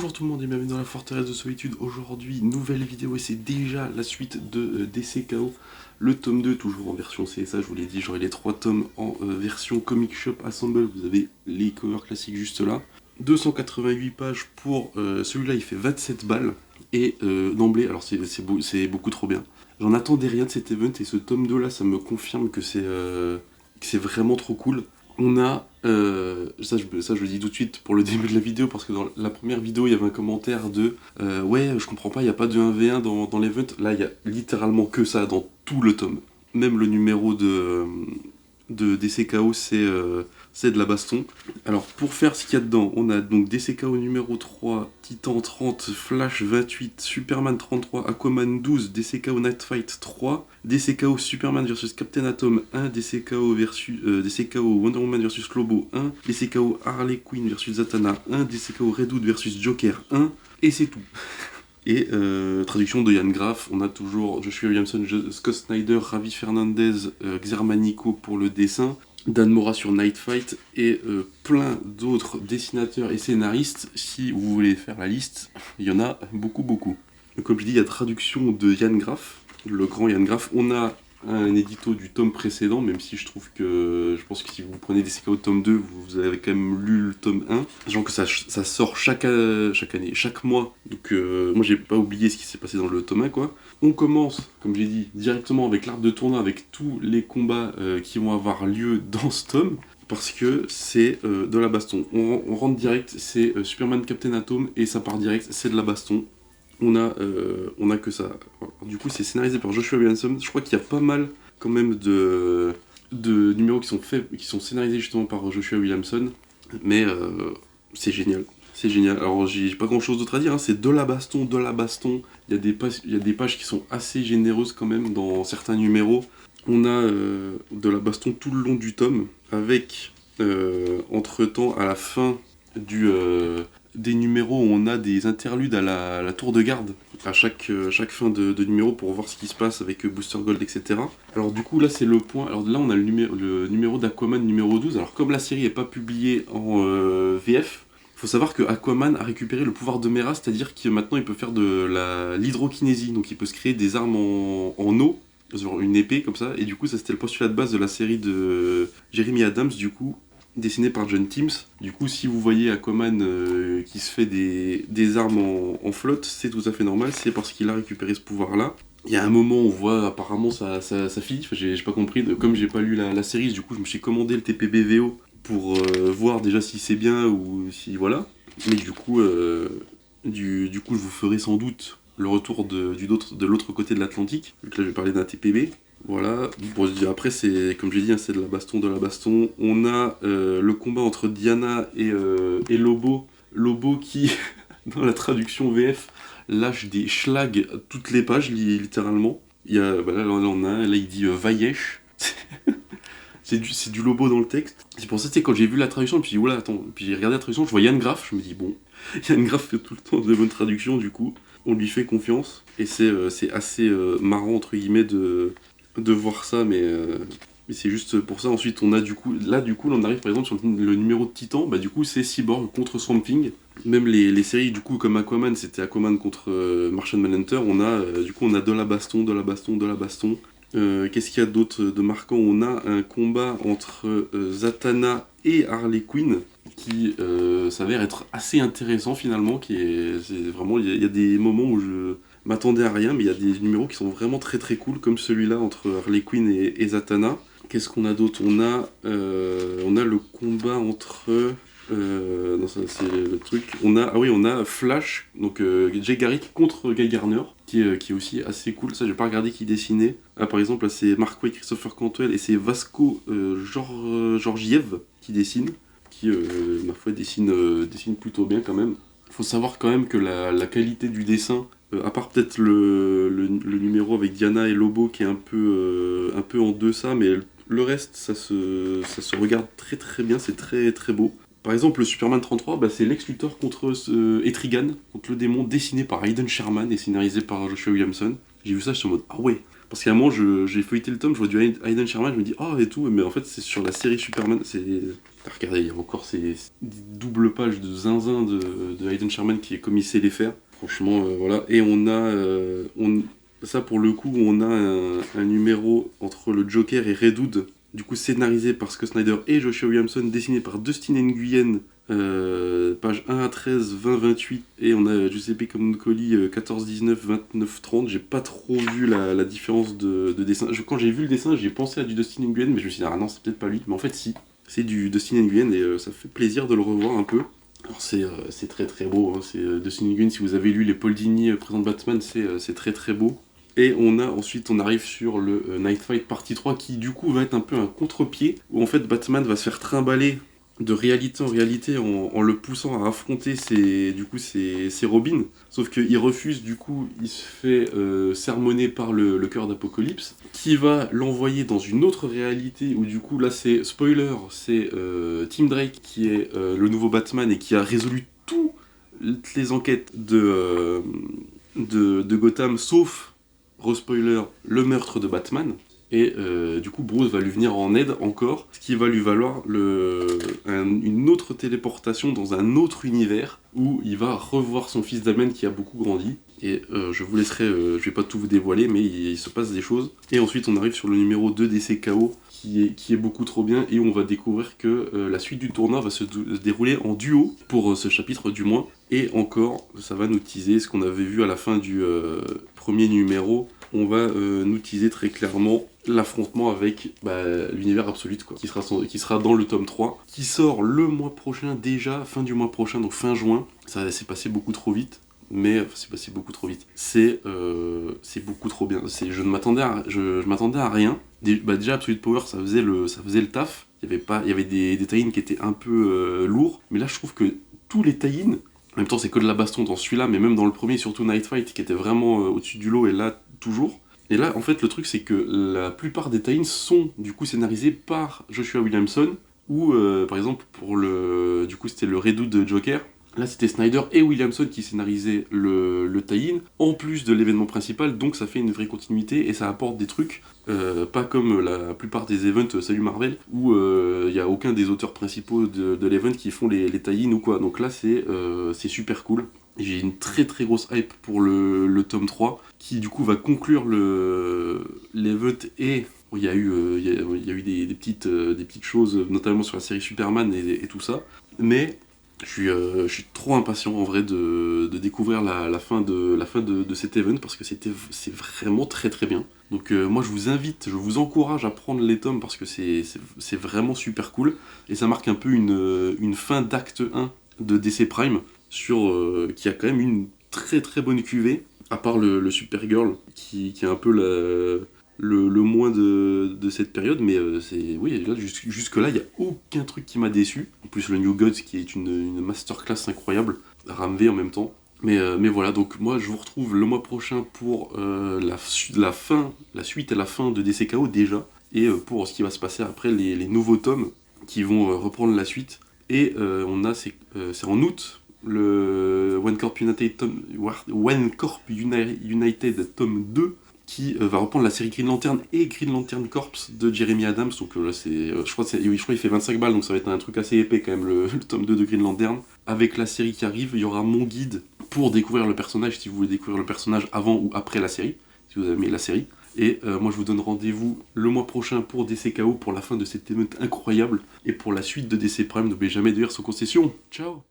Bonjour tout le monde et bienvenue dans la forteresse de solitude. Aujourd'hui, nouvelle vidéo et c'est déjà la suite de DCKO, le tome 2, toujours en version CSA, je vous l'ai dit, j'aurai les 3 tomes en version Comic Shop Assemble, vous avez les covers classiques juste là. 288 pages pour celui-là, il fait 27 balles, et d'emblée, alors c'est beaucoup trop bien. J'en attendais rien de cet event et ce tome 2 là, ça me confirme que c'est vraiment trop cool. On a, ça je le dis tout de suite pour le début de la vidéo, parce que dans la première vidéo, il y avait un commentaire de ouais, je comprends pas, il n'y a pas de 1v1 dans l'event. Là, il y a littéralement que ça dans tout le tome. Même le numéro de DCKO, c'est de la baston. Alors, pour faire ce qu'il y a dedans, on a donc DCKO numéro 3, Titan 30, Flash 28, Superman 33, Aquaman 12, DCKO Night Fight 3, DCKO Superman vs Captain Atom 1, DCKO Wonder Woman vs Lobo 1, DCKO Harley Quinn vs Zatanna 1, DCKO Red Hood vs Joker 1, et c'est tout. Et traduction de Yann Graff, on a toujours Joshua Williamson, Scott Snyder, Ravi Fernandez, Xermanico pour le dessin, Dan Mora sur Night Fight, et plein d'autres dessinateurs et scénaristes. Si vous voulez faire la liste, il y en a beaucoup. Donc, comme je dis, il y a traduction de Yann Graff, le grand Yann Graff. On a un édito du tome précédent, même si je pense que si vous prenez des CKO tome 2, vous avez quand même lu le tome 1. Sachant que ça sort chaque année, chaque mois. Donc moi j'ai pas oublié ce qui s'est passé dans le tome 1 quoi. On commence, comme j'ai dit, directement avec l'arc de tournoi, avec tous les combats qui vont avoir lieu dans ce tome. Parce que c'est de la baston. On rentre direct, c'est Superman Captain Atom et ça part direct, c'est de la baston. On a que ça. Alors, du coup, c'est scénarisé par Joshua Williamson. Je crois qu'il y a pas mal quand même de numéros qui sont scénarisés justement par Joshua Williamson. Mais c'est génial. C'est génial. Alors, j'ai pas grand chose d'autre à dire. Hein. C'est de la baston. Il y a des pages qui sont assez généreuses quand même dans certains numéros. On a de la baston tout le long du tome, avec entre-temps, à la fin des numéros, où on a des interludes à la tour de garde, à chaque fin de numéro, pour voir ce qui se passe avec Booster Gold, etc. Alors du coup, là, c'est le point. Alors là, on a le numéro d'Aquaman numéro 12. Alors comme la série n'est pas publiée en VF, il faut savoir que Aquaman a récupéré le pouvoir de Mera, c'est-à-dire que maintenant, il peut faire de l'hydrokinésie. Donc il peut se créer des armes en eau, genre une épée comme ça, et du coup ça c'était le postulat de base de la série de Jeremy Adams, du coup dessiné par John Timms. Du coup, si vous voyez Aquaman qui se fait des armes en flotte, c'est tout à fait normal, c'est parce qu'il a récupéré ce pouvoir là. Il y a un moment où on voit apparemment sa fille, enfin, j'ai pas compris, comme j'ai pas lu la série, du coup je me suis commandé le TPBVO pour voir déjà si c'est bien ou si voilà. Mais du coup je vous ferai sans doute le retour de l'autre côté de l'Atlantique, vu que là je vais parler d'un TPB. Voilà, bon, après c'est, comme j'ai dit, hein, c'est de la baston. On a le combat entre Diana et Lobo. Lobo qui, dans la traduction VF, lâche des schlags toutes les pages, littéralement. Il y a, là on a un, là il dit Vayesh. C'est du Lobo dans le texte. C'est pour ça que quand j'ai vu la traduction, je me suis dit, oula, attends, puis j'ai regardé la traduction, je vois Yann Graff, je me dis, bon, Yann Graff fait tout le temps de bonnes traductions, du coup, on lui fait confiance, et c'est assez marrant, entre guillemets, de voir ça, mais c'est juste pour ça. Ensuite, on a du coup, là, on arrive par exemple sur le numéro de Titan, bah du coup, c'est Cyborg contre Swamp Thing. Même les séries, du coup, comme Aquaman, c'était Aquaman contre Martian Manhunter, on a de la baston. Qu'est-ce qu'il y a d'autre de marquant? On a un combat entre Zatanna et Harley Quinn qui s'avère être assez intéressant finalement. C'est vraiment, il y a des moments où je m'attendais à rien, mais il y a des numéros qui sont vraiment très très cool, comme celui-là entre Harley Quinn et Zatanna. Qu'est-ce qu'on a d'autre? On a le combat entre non, ça c'est le truc. On a Flash, donc Jay Garrick contre Guy Garner, qui est aussi assez cool. Ça, j'ai pas regardé qui dessinait. Ah, par exemple, là, c'est Mark Waid, Christopher Cantwell, et c'est Vasco Georgiev qui dessine, qui, ma foi, dessine plutôt bien quand même. Faut savoir quand même que la qualité du dessin, à part peut-être le numéro avec Diana et Lobo qui est un peu en deçà, mais le reste, ça se regarde très très bien, c'est très très beau. Par exemple, le Superman 33, bah, c'est Lex Luthor contre Etrigan, contre le démon, dessiné par Hayden Sherman et scénarisé par Joshua Williamson. J'ai vu ça, je suis en mode, ah ouais, Parce qu'à un moment, j'ai feuilleté le tome, je vois du Hayden Sherman, je me dis, oh et tout, mais en fait, c'est sur la série Superman, c'est... Regardez, il y a encore ces doubles pages de zinzin de Hayden Sherman qui est comme il sait les faire. Franchement, voilà. Et on a... ça, pour le coup, on a un numéro entre le Joker et Red Hood, du coup scénarisé par Scott Snyder et Joshua Williamson, dessiné par Dustin Nguyen, page 1 à 13, 20, 28, et on a Giuseppe Camuncoli 14, 19, 29, 30. J'ai pas trop vu la différence de dessin. Quand j'ai vu le dessin, j'ai pensé à du Dustin Nguyen, mais je me suis dit, ah non, c'est peut-être pas lui. Mais en fait, si, c'est du Dustin Nguyen, et ça fait plaisir de le revoir un peu. Alors c'est très très beau, hein. C'est Dustin Nguyen, si vous avez lu les Paul Dini présente Batman, c'est très très beau. Et ensuite on arrive sur le Night Fight partie 3 qui du coup va être un peu un contre-pied, où en fait Batman va se faire trimballer de réalité en réalité en le poussant à affronter ses Robins. Sauf qu'il refuse, du coup il se fait sermonner par le cœur d'Apocalypse, qui va l'envoyer dans une autre réalité où du coup là c'est, spoiler, c'est Tim Drake qui est le nouveau Batman et qui a résolu toutes les enquêtes de Gotham, sauf re-spoiler, le meurtre de Batman. Et du coup, Bruce va lui venir en aide encore, ce qui va lui valoir une autre téléportation dans un autre univers où il va revoir son fils Damien qui a beaucoup grandi. Et je vous laisserai, je vais pas tout vous dévoiler, mais il se passe des choses. Et ensuite, on arrive sur le numéro 2 d'essai KO qui est beaucoup trop bien, et où on va découvrir que la suite du tournoi va se dérouler en duo, pour ce chapitre du moins. Et encore, ça va nous teaser ce qu'on avait vu à la fin du premier numéro. On va nous teaser très clairement l'affrontement avec l'univers Absolute, quoi, qui sera dans le tome 3, qui sort le mois prochain déjà, fin du mois prochain, donc fin juin. Ça s'est passé beaucoup trop vite. Mais c'est passé beaucoup trop vite. C'est beaucoup trop bien. Je m'attendais à rien. Déjà Absolute Power, ça faisait le taf. Il y avait des tie-ins qui étaient un peu lourds, mais là je trouve que tous les tie-ins, en même temps c'est que de la baston dans celui-là, mais même dans le premier, surtout Night Fight, qui était vraiment au-dessus du lot, et là toujours. Et là en fait le truc c'est que la plupart des tie-ins sont du coup scénarisés par Joshua Williamson, ou par exemple du coup c'était le Red Hood de Joker. Là, c'était Snyder et Williamson qui scénarisaient le tie-in, en plus de l'événement principal, donc ça fait une vraie continuité, et ça apporte des trucs, pas comme la plupart des events Salut Marvel, où il n'y a aucun des auteurs principaux de l'event qui font les tie-in ou quoi. Donc là, c'est super cool. J'ai une très très grosse hype pour le tome 3, qui du coup va conclure l'event, et il y a eu des petites choses, notamment sur la série Superman et tout ça, mais je suis trop impatient en vrai de découvrir la fin de cet event, parce que c'est vraiment très très bien. Donc moi je vous encourage à prendre les tomes, parce que c'est vraiment super cool, et ça marque un peu une fin d'acte 1 de DC Prime, qui a quand même une très très bonne cuvée, à part le Supergirl qui est un peu le moins de cette période, mais oui, là, jusque là, il n'y a aucun truc qui m'a déçu. En plus, le New Gods qui est une masterclass incroyable, Ramvé en même temps. Mais voilà, donc moi je vous retrouve le mois prochain pour la suite et la fin de DCKO déjà, et pour ce qui va se passer après, les nouveaux tomes qui vont reprendre la suite. Et c'est en août, le One Corp United tome 2, qui va reprendre la série Green Lantern et Green Lantern Corps de Jeremy Adams. Donc là, je crois qu'il fait 25 balles, donc ça va être un truc assez épais quand même, le tome 2 de Green Lantern. Avec la série qui arrive, il y aura mon guide pour découvrir le personnage, si vous voulez découvrir le personnage avant ou après la série, si vous avez aimé la série. Et moi je vous donne rendez-vous le mois prochain pour DCKO, pour la fin de cet event incroyable, et pour la suite de DC Prime. N'oubliez jamais de lire son concession. Ciao.